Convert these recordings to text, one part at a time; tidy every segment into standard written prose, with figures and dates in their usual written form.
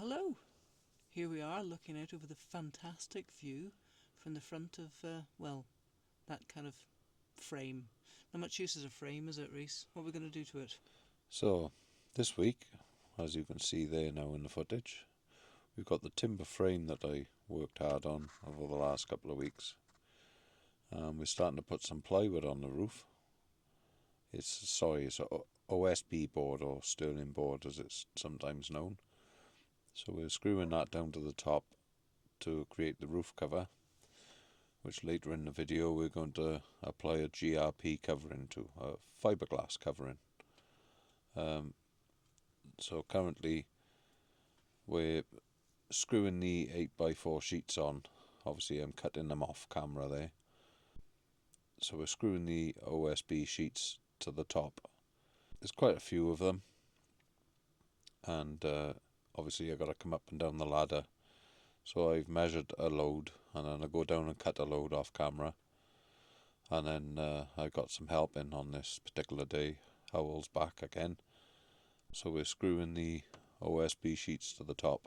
Hello. Here we are looking out over the fantastic view from the front of, that kind of frame. Not much use as a frame, is it, Reese? What are we going to do to it? So, this week, as you can see there now in the footage, we've got the timber frame that I worked hard on over the last couple of weeks. We're starting to put some plywood on the roof. It's a OSB board, or sterling board as it's sometimes known. So we're screwing that down to the top to create the roof cover, which later in the video we're going to apply a GRP covering to, a fiberglass covering. So currently we're screwing the 8x4 sheets on. Obviously I'm cutting them off camera there. So we're screwing the OSB sheets to the top. There's quite a few of them, and obviously I've got to come up and down the ladder. So I've measured a load, and then I go down and cut a load off camera. And then I got some help in on this particular day. Howell's back again. So we're screwing the OSB sheets to the top.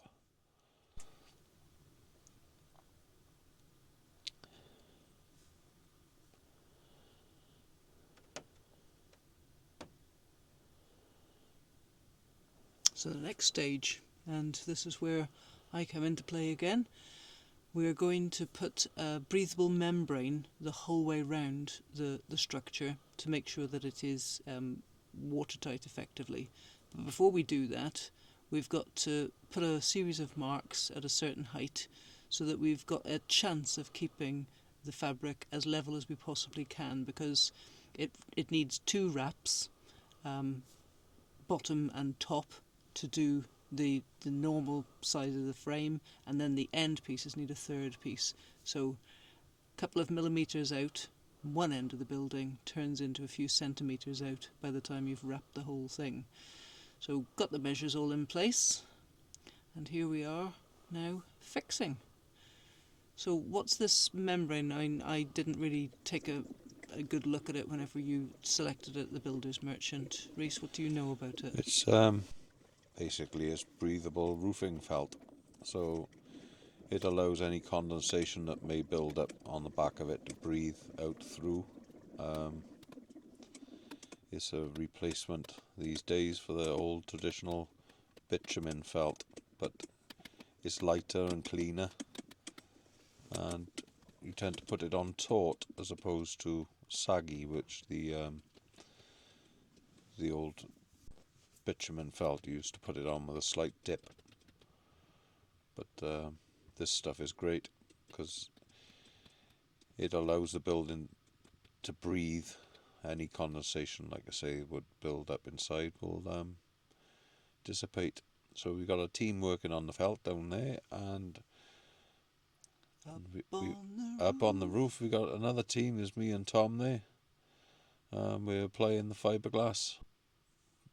So the next stage, and this is where I come into play again, we're going to put a breathable membrane the whole way round the structure to make sure that it is watertight effectively. But before we do that, we've got to put a series of marks at a certain height so that we've got a chance of keeping the fabric as level as we possibly can, because it needs two wraps, bottom and top, to do the normal size of the frame, and then the end pieces need a third piece. So a couple of millimetres out, one end of the building turns into a few centimetres out by the time you've wrapped the whole thing. So got the measures all in place, and here we are now fixing. So what's this membrane? I didn't really take a good look at it whenever you selected it at the builder's merchant. Reese, what do you know about it? It's basically it's breathable roofing felt. So it allows any condensation that may build up on the back of it to breathe out through. It's a replacement these days for the old traditional bitumen felt, but it's lighter and cleaner, and you tend to put it on taut as opposed to saggy, which the old bitumen felt used to put it on with a slight dip. But this stuff is great because it allows the building to breathe. Any condensation, like I say, would build up inside will dissipate. So we've got a team working on the felt down there, and up on the roof we got another team. There's me and Tom there. We're applying the fiberglass.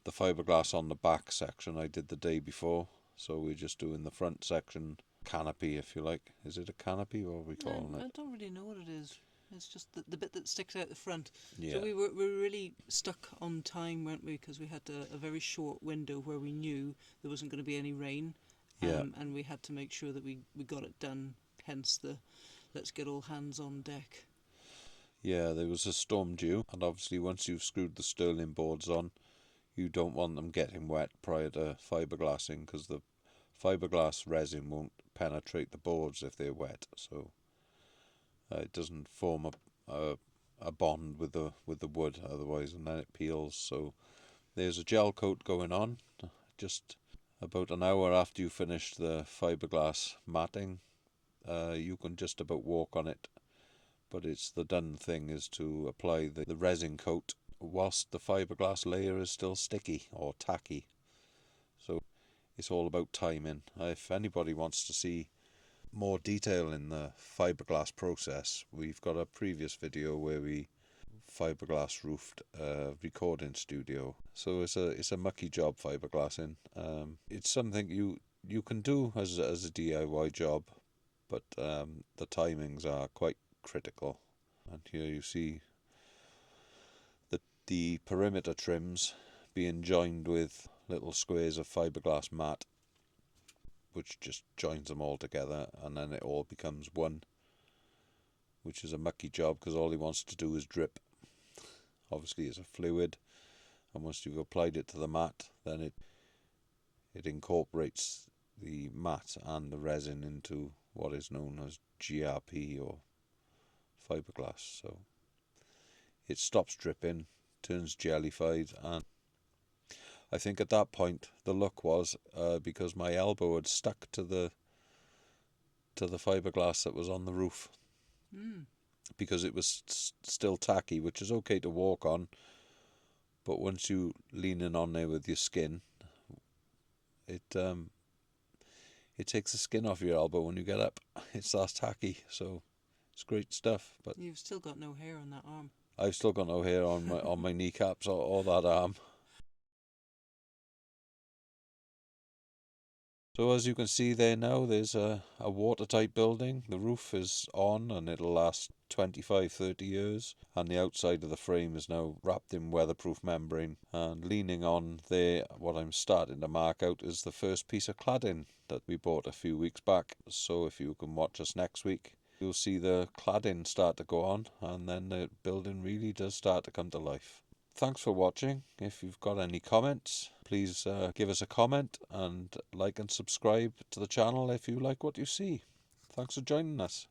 The fiberglass on the back section I did the day before, so we're just doing the front section canopy, if you like. Is it a canopy, or are we calling it? I don't really know what it is. It's just the bit that sticks out the front. Yeah. So we were really stuck on time, weren't we? Because we had a very short window where we knew there wasn't going to be any rain. And we had to make sure that we got it done, hence the let's get all hands on deck. Yeah, there was a storm due, and obviously once you've screwed the sterling boards on, you don't want them getting wet prior to fiberglassing, because the fiberglass resin won't penetrate the boards if they're wet, so it doesn't form a bond with the wood otherwise, and then it peels. So there's a gel coat going on just about an hour after you finish the fiberglass matting. You can just about walk on it, but it's the done thing is to apply the resin coat whilst the fiberglass layer is still sticky or tacky. So it's all about timing. If anybody wants to see more detail in the fiberglass process, we've got a previous video where we fiberglass roofed a recording studio. So it's a mucky job, fiberglassing. It's something you can do as a DIY job, but the timings are quite critical. And here you see the perimeter trims being joined with little squares of fiberglass mat. which just joins them all together, and then it all becomes one, which is a mucky job because all he wants to do is drip. Obviously it's a fluid, and once you've applied it to the mat, then it incorporates the mat and the resin into what is known as GRP or fiberglass. So it stops dripping, turns jellified, and I think at that point the look was because my elbow had stuck to the fiberglass that was on the roof, because it was still tacky, which is okay to walk on, but once you lean in on there with your skin, it takes the skin off your elbow when you get up. It's that tacky, so it's great stuff. But you've still got no hair on that arm. I've still got no hair on my kneecaps or that arm. So as you can see there now, there's a watertight building. The roof is on and it'll last 25-30 years, and the outside of the frame is now wrapped in weatherproof membrane, and leaning on there, what I'm starting to mark out is the first piece of cladding that we bought a few weeks back. So if you can watch us next week, you'll see the cladding start to go on, and then the building really does start to come to life. Thanks for watching. If you've got any comments, please give us a comment, and like and subscribe to the channel if you like what you see. Thanks for joining us.